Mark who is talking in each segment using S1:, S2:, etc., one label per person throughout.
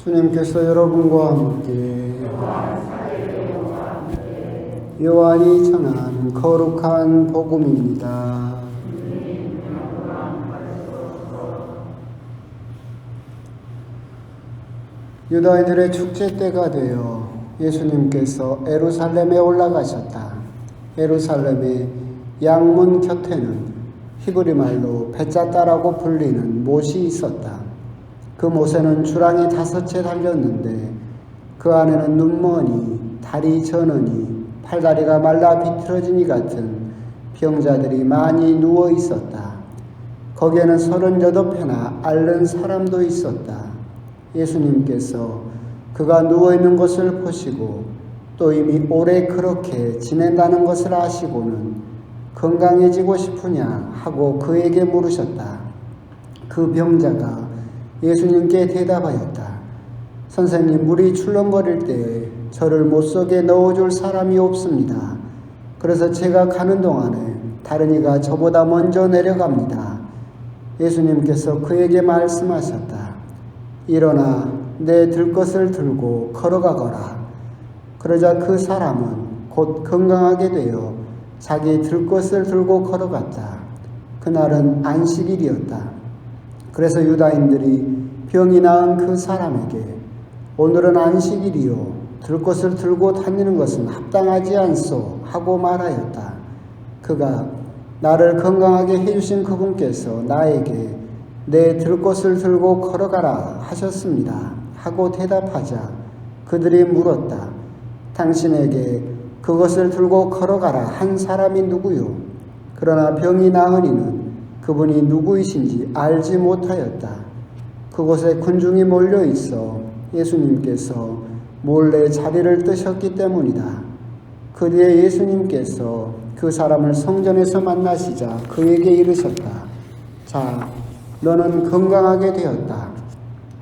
S1: 주님께서 여러분과 함께 요한이 전한 거룩한 복음입니다. 유다인들의 축제 때가 되어 예수님께서 예루살렘에 올라가셨다. 예루살렘의 양문 곁에는 히브리 말로 베짜다라고 불리는 못이 있었다. 그 못에는 주랑이 5채 달렸는데 그 안에는 눈머니, 다리 저느니, 팔다리가 말라 비틀어지니 같은 병자들이 많이 누워 있었다. 거기에는 38회나 앓는 사람도 있었다. 예수님께서 그가 누워있는 것을 보시고 또 이미 오래 그렇게 지낸다는 것을 아시고는 건강해지고 싶으냐 하고 그에게 물으셨다. 그 병자가 예수님께 대답하였다. 선생님, 물이 출렁거릴 때 저를 못속에 넣어줄 사람이 없습니다. 그래서 제가 가는 동안에 다른 이가 저보다 먼저 내려갑니다. 예수님께서 그에게 말씀하셨다. 일어나 내 들 것을 들고 걸어가거라. 그러자 그 사람은 곧 건강하게 되어 자기 들 것을 들고 걸어갔다. 그날은 안식일이었다. 그래서 유다인들이 병이 나은 그 사람에게 오늘은 안식일이요 들 것을 들고 다니는 것은 합당하지 않소 하고 말하였다. 그가 나를 건강하게 해주신 그분께서 나에게 내 들 것을 들고 걸어가라 하셨습니다 하고 대답하자 그들이 물었다. 당신에게 그것을 들고 걸어가라 한 사람이 누구요? 그러나 병이 나은 이는 그분이 누구이신지 알지 못하였다. 그곳에 군중이 몰려 있어 예수님께서 몰래 자리를 뜨셨기 때문이다. 그 뒤에 예수님께서 그 사람을 성전에서 만나시자 그에게 이르셨다. 자, 너는 건강하게 되었다.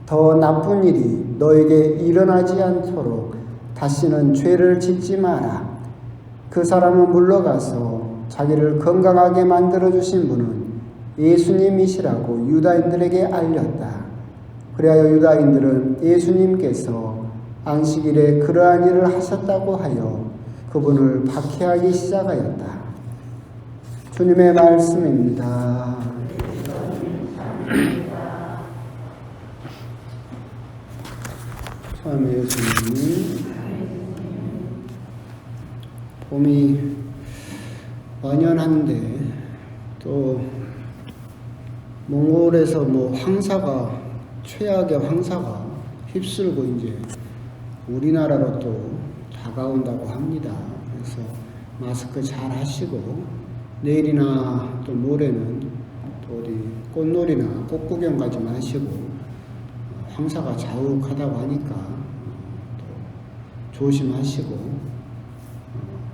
S1: 더 나쁜 일이 너에게 일어나지 않도록 다시는 죄를 짓지 마라. 그 사람은 물러가서 자기를 건강하게 만들어주신 분은 예수님이시라고 유다인들에게 알렸다. 그리하여 유다인들은 예수님께서 안식일에 그러한 일을 하셨다고 하여 그분을 박해하기 시작하였다. 주님의 말씀입니다. 처음에 예수님이 봄이 완연한데 또 몽골에서 황사가 최악의 황사가 휩쓸고 이제 우리나라로 또 다가온다고 합니다. 그래서 마스크 잘 하시고 내일이나 또 모레는 또 어디 꽃놀이나 꽃구경 가지 마시고 황사가 자욱하다고 하니까 또 조심하시고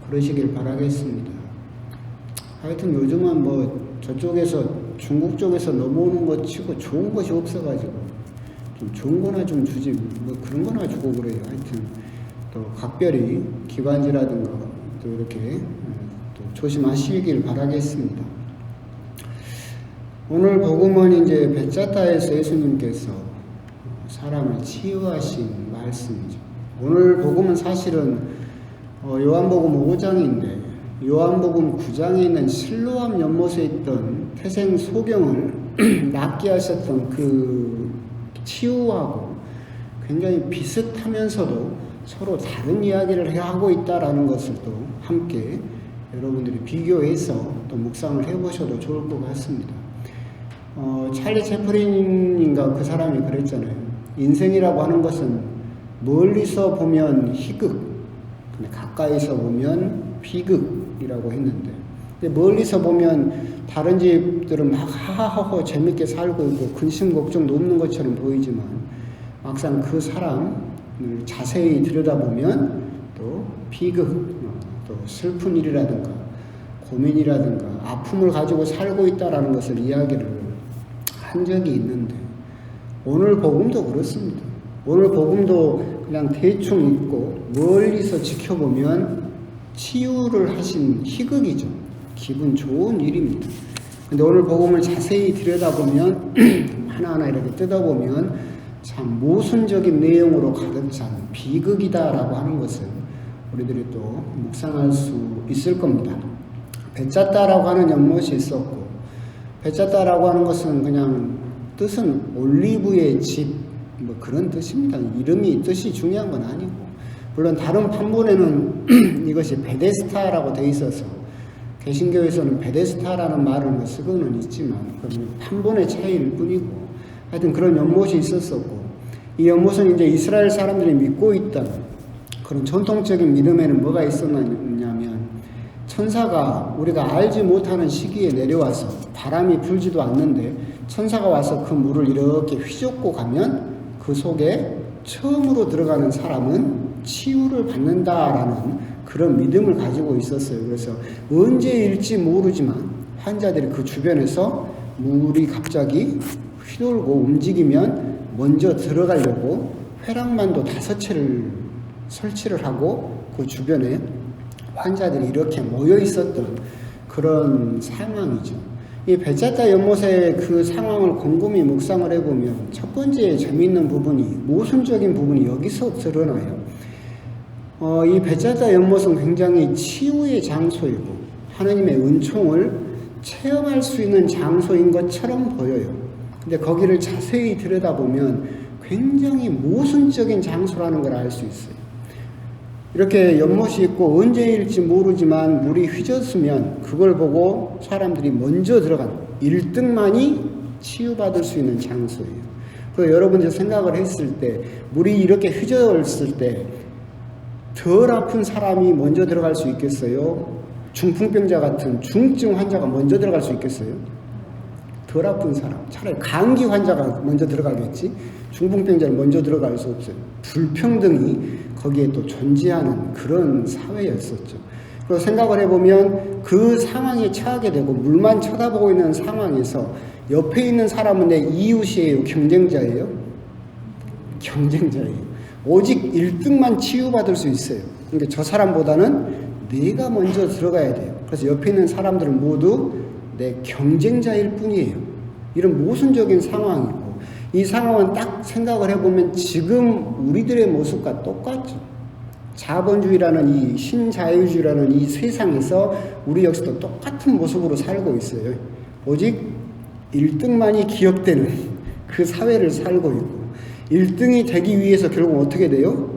S1: 그러시길 바라겠습니다. 하여튼 요즘은 저쪽에서 중국 쪽에서 넘어오는 것 치고 좋은 것이 없어가지고 좀 좋은 거나 좀 주지 그런 거나 주고 그래요. 하여튼 또 각별히 기관지라든가 또 이렇게 또 조심하시길 바라겠습니다. 오늘 복음은 이제 베짜다에서 예수님께서 사람을 치유하신 말씀이죠. 오늘 복음은 사실은 요한복음 5장인데 요한복음 9장에 있는 실로암 연못에 있던 태생 소경을 낫게 하셨던 그 치유하고 굉장히 비슷하면서도 서로 다른 이야기를 하고 있다라는 것을 또 함께 여러분들이 비교해서 또 묵상을 해보셔도 좋을 것 같습니다. 찰리 채플린인가 그 사람이 그랬잖아요. 인생이라고 하는 것은 멀리서 보면 희극, 근데 가까이서 보면 비극이라고 했는데, 근데 멀리서 보면 다른 집들은 막 하하호호 재밌게 살고 있고 근심 걱정도 없는 것처럼 보이지만 막상 그 사람을 자세히 들여다보면 또 비극, 또 슬픈 일이라든가 고민이라든가 아픔을 가지고 살고 있다라는 것을 이야기를 한 적이 있는데 오늘 복음도 그렇습니다. 오늘 복음도 그냥 대충 읽고 멀리서 지켜보면 치유를 하신 희극이죠. 기분 좋은 일입니다. 근데 오늘 복음을 자세히 들여다보면 하나하나 이렇게 뜯어보면 참 모순적인 내용으로 가득 찬 비극이다라고 하는 것을 우리들이 또 묵상할 수 있을 겁니다. 베짜다라고 하는 연못이 있었고, 베짜다라고 하는 것은 그냥 뜻은 올리브의 집, 뭐 그런 뜻입니다. 이름이 뜻이 중요한 건 아니고, 물론 다른 판본에는 이것이 베데스타라고 돼 있어서 개신교에서는 베데스타라는 말을 뭐 쓰고는 있지만 그건 판본의 차이일 뿐이고, 하여튼 그런 연못이 있었었고, 이 연못은 이제 이스라엘 사람들이 믿고 있던 그런 전통적인 믿음에는 뭐가 있었냐면, 천사가 우리가 알지 못하는 시기에 내려와서 바람이 불지도 않는데 천사가 와서 그 물을 이렇게 휘젓고 가면 그 속에 처음으로 들어가는 사람은 치유를 받는다라는 그런 믿음을 가지고 있었어요. 그래서 언제일지 모르지만 환자들이 그 주변에서 물이 갑자기 휘돌고 움직이면 먼저 들어가려고 회랑만도 5채를 설치를 하고 그 주변에 환자들이 이렇게 모여 있었던 그런 상황이죠. 이 베짜다 연못의 그 상황을 곰곰이 묵상을 해보면 첫 번째 재미있는 부분이, 모순적인 부분이 여기서 드러나요. 이 베짜다 연못은 굉장히 치유의 장소이고 하나님의 은총을 체험할 수 있는 장소인 것처럼 보여요. 근데 거기를 자세히 들여다보면 굉장히 모순적인 장소라는 걸 알 수 있어요. 이렇게 연못이 있고 언제일지 모르지만 물이 휘졌으면 그걸 보고 사람들이 먼저 들어간 1등만이 치유받을 수 있는 장소예요. 그래서 여러분들 생각을 했을 때 물이 이렇게 휘졌을 때 덜 아픈 사람이 먼저 들어갈 수 있겠어요? 중풍병자 같은 중증 환자가 먼저 들어갈 수 있겠어요? 덜 아픈 사람, 차라리 감기 환자가 먼저 들어가겠지, 중풍병자는 먼저 들어갈 수 없어요. 불평등이 거기에 또 존재하는 그런 사회였었죠. 그래서 생각을 해보면 그 상황에 처하게 되고 물만 쳐다보고 있는 상황에서 옆에 있는 사람은 내 이웃이에요? 경쟁자예요? 경쟁자예요. 오직 1등만 치유받을 수 있어요. 그러니까 저 사람보다는 내가 먼저 들어가야 돼요. 그래서 옆에 있는 사람들은 모두 내 경쟁자일 뿐이에요. 이런 모순적인 상황이고, 이 상황은 딱 생각을 해보면 지금 우리들의 모습과 똑같죠. 자본주의라는 이 신자유주의라는 이 세상에서 우리 역시도 똑같은 모습으로 살고 있어요. 오직 1등만이 기억되는 그 사회를 살고 있고, 1등이 되기 위해서 결국 어떻게 돼요?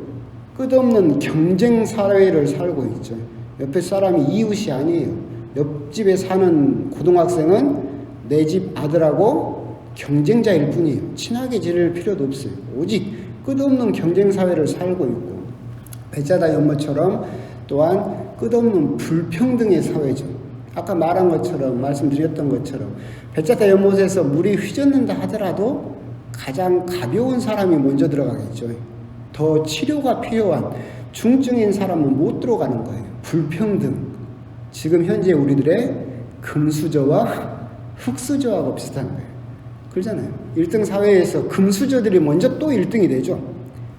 S1: 끝없는 경쟁 사회를 살고 있죠. 옆에 사람이 이웃이 아니에요. 옆집에 사는 고등학생은 내 집 아들하고 경쟁자일 뿐이에요. 친하게 지낼 필요도 없어요. 오직 끝없는 경쟁 사회를 살고 있고, 베짜다 연못처럼 또한 끝없는 불평등의 사회죠. 아까 말한 것처럼, 말씀드렸던 것처럼 베짜다 연못에서 물이 휘젓는다 하더라도 가장 가벼운 사람이 먼저 들어가겠죠. 더 치료가 필요한 중증인 사람은 못 들어가는 거예요. 불평등. 지금 현재 우리들의 금수저와 흑수저하고 비슷한 거예요. 그러잖아요. 1등 사회에서 금수저들이 먼저 또 1등이 되죠.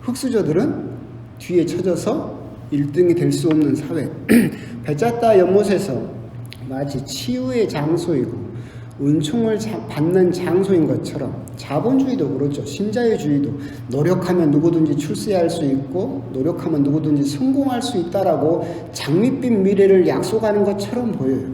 S1: 흑수저들은 뒤에 쳐져서 1등이 될 수 없는 사회. 베짜다 연못에서 마치 치유의 장소이고 은총을 받는 장소인 것처럼, 자본주의도 그렇죠. 신자유주의도 노력하면 누구든지 출세할 수 있고 노력하면 누구든지 성공할 수 있다라고 장밋빛 미래를 약속하는 것처럼 보여요.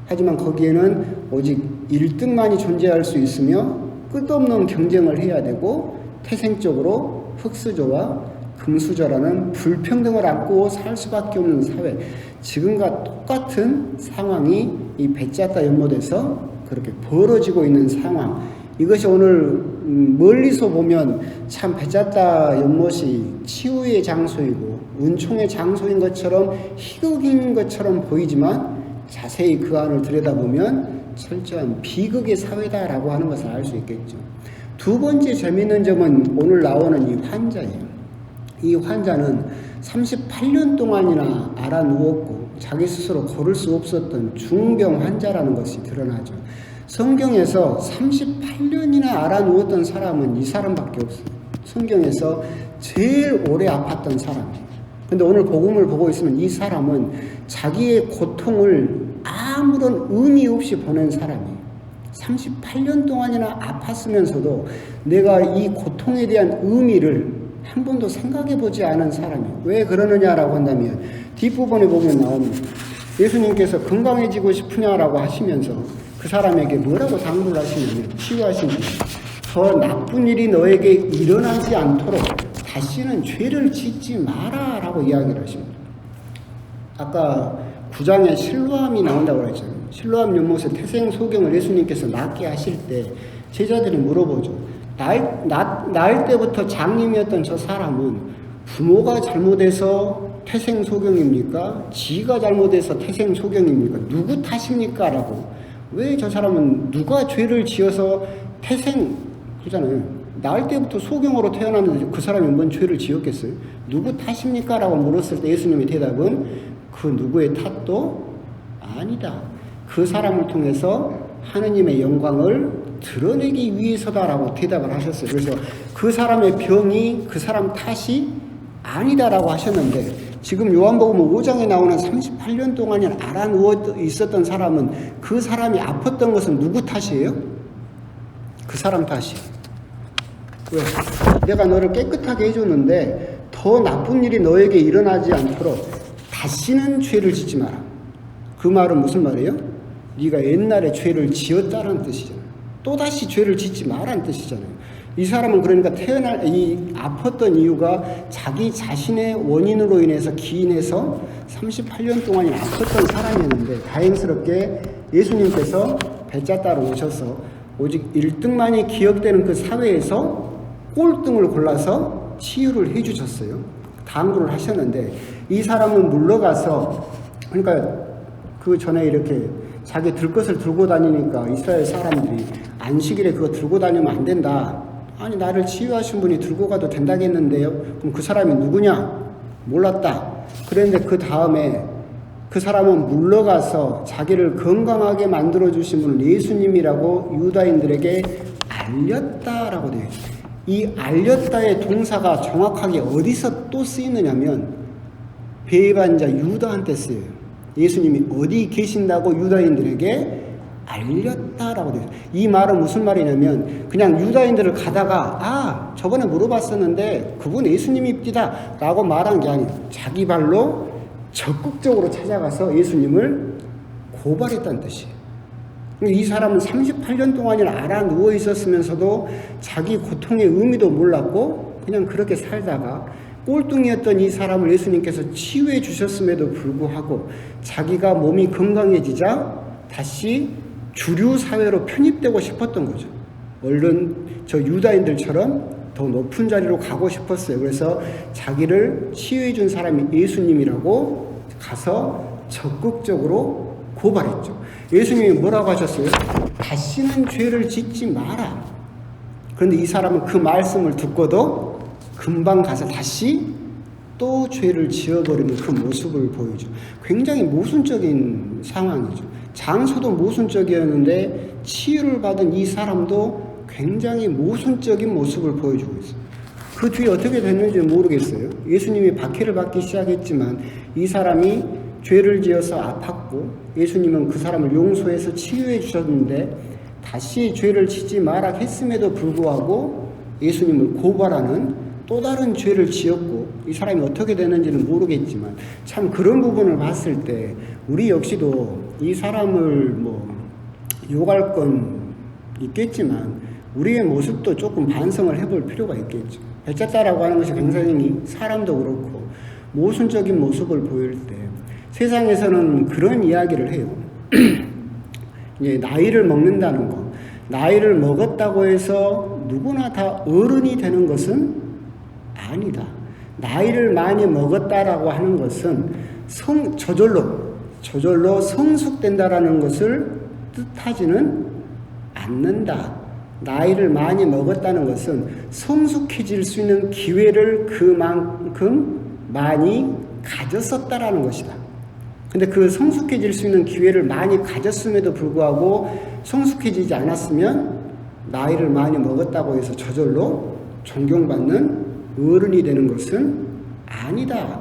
S1: 하지만 거기에는 오직 1등만이 존재할 수 있으며 끝없는 경쟁을 해야 되고 태생적으로 흑수저와 금수저라는 불평등을 안고 살 수밖에 없는 사회, 지금과 똑같은 상황이 이 베짜다 연못에서 그렇게 벌어지고 있는 상황, 이것이 오늘 멀리서 보면 참 베짜다 연못이 치유의 장소이고 은총의 장소인 것처럼 희극인 것처럼 보이지만 자세히 그 안을 들여다보면 철저한 비극의 사회다라고 하는 것을 알 수 있겠죠. 두 번째 재미있는 점은 오늘 나오는 이 환자예요. 이 환자는 38년 동안이나 앓아 누웠고 자기 스스로 걸을 수 없었던 중병 환자라는 것이 드러나죠. 성경에서 38년이나 앓아 누웠던 사람은 이 사람밖에 없어요. 성경에서 제일 오래 아팠던 사람이에요. 근데 오늘 복음을 보고 있으면 이 사람은 자기의 고통을 아무런 의미 없이 보낸 사람이에요. 38년 동안이나 아팠으면서도 내가 이 고통에 대한 의미를 한 번도 생각해 보지 않은 사람이 왜 그러느냐라고 한다면 뒷부분에 보면 나옵니다. 예수님께서 건강해지고 싶으냐라고 하시면서 그 사람에게 뭐라고 당부를 하시냐면 치유하시면 더 나쁜 일이 너에게 일어나지 않도록 다시는 죄를 짓지 마라 라고 이야기를 하십니다. 아까 9장에 실로암이 나온다고 그랬잖아요. 실로암 연못의 태생 소경을 예수님께서 낫게 하실 때 제자들이 물어보죠. 낳을 때부터 장님이었던 저 사람은 부모가 잘못해서 태생 소경입니까? 지가 잘못해서 태생 소경입니까? 누구 탓입니까? 라고. 왜 저 사람은 누가 죄를 지어서 그러잖아요. 낳을 때부터 소경으로 태어났는데 그 사람이 뭔 죄를 지었겠어요? 누구 탓입니까? 라고 물었을 때 예수님의 대답은 그 누구의 탓도 아니다. 그 사람을 통해서 하느님의 영광을 드러내기 위해서다라고 대답을 하셨어요. 그래서 그 사람의 병이 그 사람 탓이 아니다라고 하셨는데 지금 요한복음 5장에 나오는 38년 동안 앓아 누워 있었던 사람은 그 사람이 아팠던 것은 누구 탓이에요? 그 사람 탓이에요. 왜? 내가 너를 깨끗하게 해줬는데 더 나쁜 일이 너에게 일어나지 않도록 다시는 죄를 짓지 마라. 그 말은 무슨 말이에요? 네가 옛날에 죄를 지었다는 뜻이잖아요. 또다시 죄를 짓지 마라는 뜻이잖아요. 이 사람은 그러니까 아팠던 이유가 자기 자신의 원인으로 인해서 기인해서 38년 동안 아팠던 사람이었는데 다행스럽게 예수님께서 배짜 따로 오셔서 오직 1등만이 기억되는 그 사회에서 꼴등을 골라서 치유를 해주셨어요. 당부를 하셨는데 이 사람은 물러가서 그러니까 그 전에 이렇게 자기 들 것을 들고 다니니까 이스라엘 사람들이 안식일에 그거 들고 다니면 안 된다. 아니 나를 치유하신 분이 들고 가도 된다겠는데요. 그럼 그 사람이 누구냐? 몰랐다. 그런데 그 다음에 그 사람은 물러가서 자기를 건강하게 만들어주신 분은 예수님이라고 유다인들에게 알렸다라고 되어 있어요. 이 알렸다의 동사가 정확하게 어디서 또 쓰이느냐면 배반자 유다한테 쓰여요. 예수님이 어디 계신다고 유다인들에게 알렸다라고 되어 있어요. 이 말은 무슨 말이냐면 그냥 유다인들을 가다가 저번에 물어봤었는데 그분 예수님입니다 라고 말한 게 아니에요. 자기 발로 적극적으로 찾아가서 예수님을 고발했다는 뜻이에요. 이 사람은 38년 동안이나 앓아 누워 있었으면서도 자기 고통의 의미도 몰랐고 그냥 그렇게 살다가 꼴뚱이었던 이 사람을 예수님께서 치유해 주셨음에도 불구하고 자기가 몸이 건강해지자 다시 주류 사회로 편입되고 싶었던 거죠. 얼른 저 유다인들처럼 더 높은 자리로 가고 싶었어요. 그래서 자기를 치유해 준 사람이 예수님이라고 가서 적극적으로 고발했죠. 예수님이 뭐라고 하셨어요? 다시는 죄를 짓지 마라. 그런데 이 사람은 그 말씀을 듣고도 금방 가서 다시 또 죄를 지어버리는 그 모습을 보이죠. 굉장히 모순적인 상황이죠. 장소도 모순적이었는데 치유를 받은 이 사람도 굉장히 모순적인 모습을 보여주고 있어요. 그 뒤에 어떻게 됐는지 모르겠어요. 예수님이 박해를 받기 시작했지만 이 사람이 죄를 지어서 아팠고 예수님은 그 사람을 용서해서 치유해 주셨는데 다시 죄를 짓지 마라 했음에도 불구하고 예수님을 고발하는 또 다른 죄를 지었고 이 사람이 어떻게 되는지는 모르겠지만 참 그런 부분을 봤을 때 우리 역시도 이 사람을 욕할 건 있겠지만 우리의 모습도 조금 반성을 해볼 필요가 있겠죠. 배짜다라고 하는 것이 굉장히 사람도 그렇고 모순적인 모습을 보일 때 세상에서는 그런 이야기를 해요. 나이를 먹는다는 거. 나이를 먹었다고 해서 누구나 다 어른이 되는 것은 아니다. 나이를 많이 먹었다라고 하는 것은 저절로 성숙된다라는 것을 뜻하지는 않는다. 나이를 많이 먹었다는 것은 성숙해질 수 있는 기회를 그만큼 많이 가졌었다라는 것이다. 근데 그 성숙해질 수 있는 기회를 많이 가졌음에도 불구하고 성숙해지지 않았으면 나이를 많이 먹었다고 해서 저절로 존경받는 어른이 되는 것은 아니다.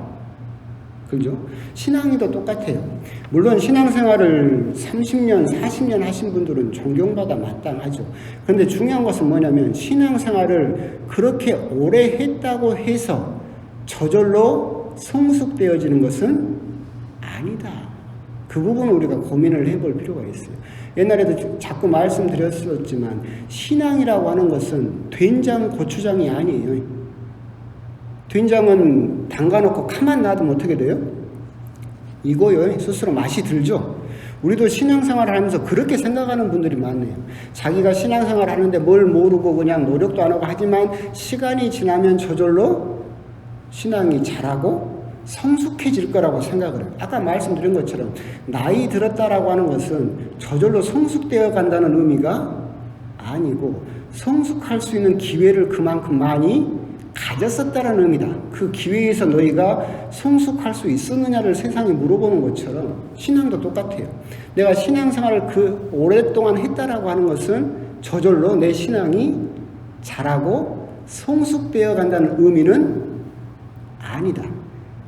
S1: 그죠? 신앙이도 똑같아요. 물론 신앙생활을 30년, 40년 하신 분들은 존경받아 마땅하죠. 그런데 중요한 것은 뭐냐면 신앙생활을 그렇게 오래 했다고 해서 저절로 성숙되어지는 것은 아니다. 그 부분을 우리가 고민을 해볼 필요가 있어요. 옛날에도 자꾸 말씀드렸었지만 신앙이라고 하는 것은 된장, 고추장이 아니에요. 된장은 담가놓고 가만 놔두면 어떻게 돼요? 이거요. 스스로 맛이 들죠. 우리도 신앙생활을 하면서 그렇게 생각하는 분들이 많네요. 자기가 신앙생활을 하는데 뭘 모르고 그냥 노력도 안 하고 하지만 시간이 지나면 저절로 신앙이 자라고 성숙해질 거라고 생각을 해요. 아까 말씀드린 것처럼 나이 들었다라고 하는 것은 저절로 성숙되어 간다는 의미가 아니고 성숙할 수 있는 기회를 그만큼 많이 가졌었다는 의미다. 그 기회에서 너희가 성숙할 수 있었느냐를 세상에 물어보는 것처럼 신앙도 똑같아요. 내가 신앙생활을 그 오랫동안 했다라고 하는 것은 저절로 내 신앙이 자라고 성숙되어 간다는 의미는 아니다.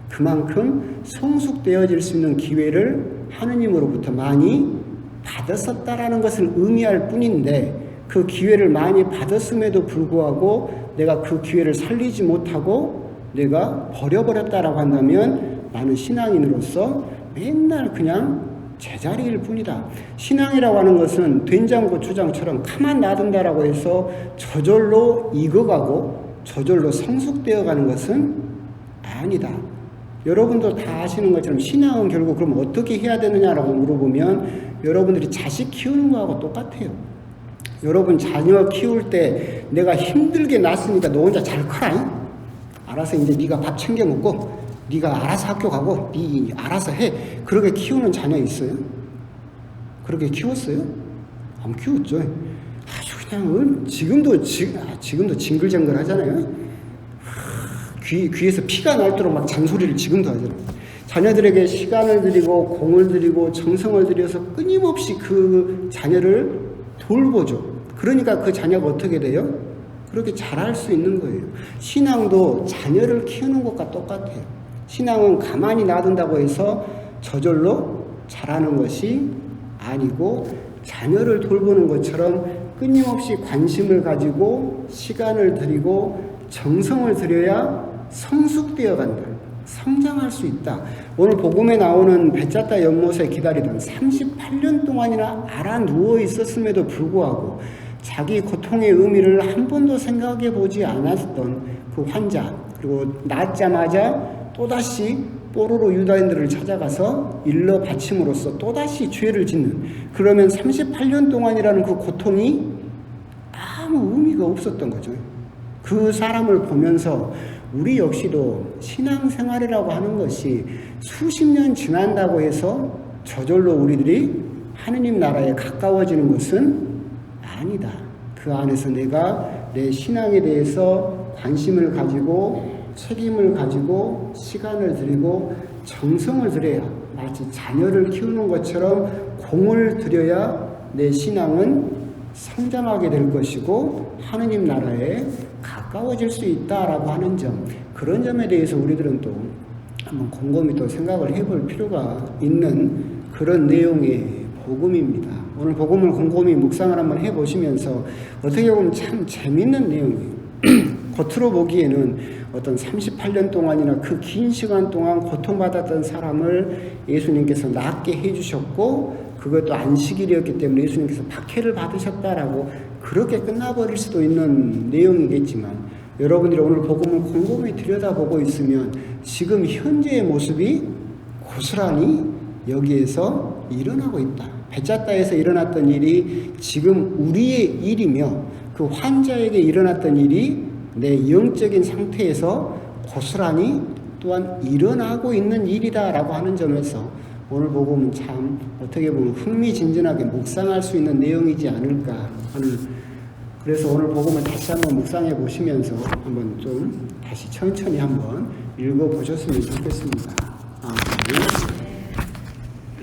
S1: 그만큼 성숙되어질 수 있는 기회를 하느님으로부터 많이 받았었다라는 것을 의미할 뿐인데 그 기회를 많이 받았음에도 불구하고 내가 그 기회를 살리지 못하고 내가 버려버렸다라고 한다면 나는 신앙인으로서 맨날 그냥 제자리일 뿐이다. 신앙이라고 하는 것은 된장고추장처럼 가만 놔둔다라고 해서 저절로 익어가고 저절로 성숙되어가는 것은 아니다. 여러분도 다 아시는 것처럼 신앙은 결국 그럼 어떻게 해야 되느냐라고 물어보면 여러분들이 자식 키우는 거하고 똑같아요. 여러분 자녀 키울 때 내가 힘들게 낳았으니까 너 혼자 잘 커라. 알아서 이제 네가 밥 챙겨 먹고 네가 알아서 학교 가고 네 알아서 해. 그렇게 키우는 자녀 있어요? 그렇게 키웠어요? 안 키웠죠. 아주 그냥 지금도 징글징글 하잖아요. 귀에서 피가 날도록 막 잔소리를 지금도 하잖아요. 자녀들에게 시간을 들이고 공을 들이고 정성을 들여서 끊임없이 그 자녀를 돌보죠. 그러니까 그 자녀가 어떻게 돼요? 그렇게 잘할 수 있는 거예요. 신앙도 자녀를 키우는 것과 똑같아요. 신앙은 가만히 놔둔다고 해서 저절로 자라는 것이 아니고 자녀를 돌보는 것처럼 끊임없이 관심을 가지고 시간을 들이고 정성을 들여야 성숙되어 간다. 성장할 수 있다. 오늘 복음에 나오는 베짜다 연못에 기다리던 38년 동안이나 알아 누워 있었음에도 불구하고 자기 고통의 의미를 한 번도 생각해 보지 않았던 그 환자, 그리고 낫자마자 또다시 뽀로로 유다인들을 찾아가서 일러 바침으로써 또다시 죄를 짓는, 그러면 38년 동안이라는 그 고통이 아무 의미가 없었던 거죠. 그 사람을 보면서 우리 역시도 신앙생활이라고 하는 것이 수십 년 지난다고 해서 저절로 우리들이 하느님 나라에 가까워지는 것은 아니다. 그 안에서 내가 내 신앙에 대해서 관심을 가지고 책임을 가지고 시간을 들이고 정성을 들여야, 마치 자녀를 키우는 것처럼 공을 들여야 내 신앙은 성장하게 될 것이고 하느님 나라에 가까워질 수 있다라고 하는 점, 그런 점에 대해서 우리들은 또 한번 곰곰이 또 생각을 해볼 필요가 있는 그런 내용의 복음입니다. 오늘 복음을 곰곰이 묵상을 한번 해보시면서 어떻게 보면 참 재밌는 내용이에요. 겉으로 보기에는 어떤 38년 동안이나 그 긴 시간 동안 고통받았던 사람을 예수님께서 낫게 해주셨고, 그것도 안식일이었기 때문에 예수님께서 박해를 받으셨다라고 그렇게 끝나버릴 수도 있는 내용이겠지만, 여러분들이 오늘 복음을 곰곰이 들여다보고 있으면 지금 현재의 모습이 고스란히 여기에서 일어나고 있다. 베짜다에서 일어났던 일이 지금 우리의 일이며, 그 환자에게 일어났던 일이 내 영적인 상태에서 고스란히 또한 일어나고 있는 일이다라고 하는 점에서 오늘 복음은 참 어떻게 보면 흥미진진하게 묵상할 수 있는 내용이지 않을까 하는, 그래서 오늘 복음을 다시 한번 묵상해 보시면서 한번 좀 다시 천천히 한번 읽어 보셨으면 좋겠습니다. 아멘.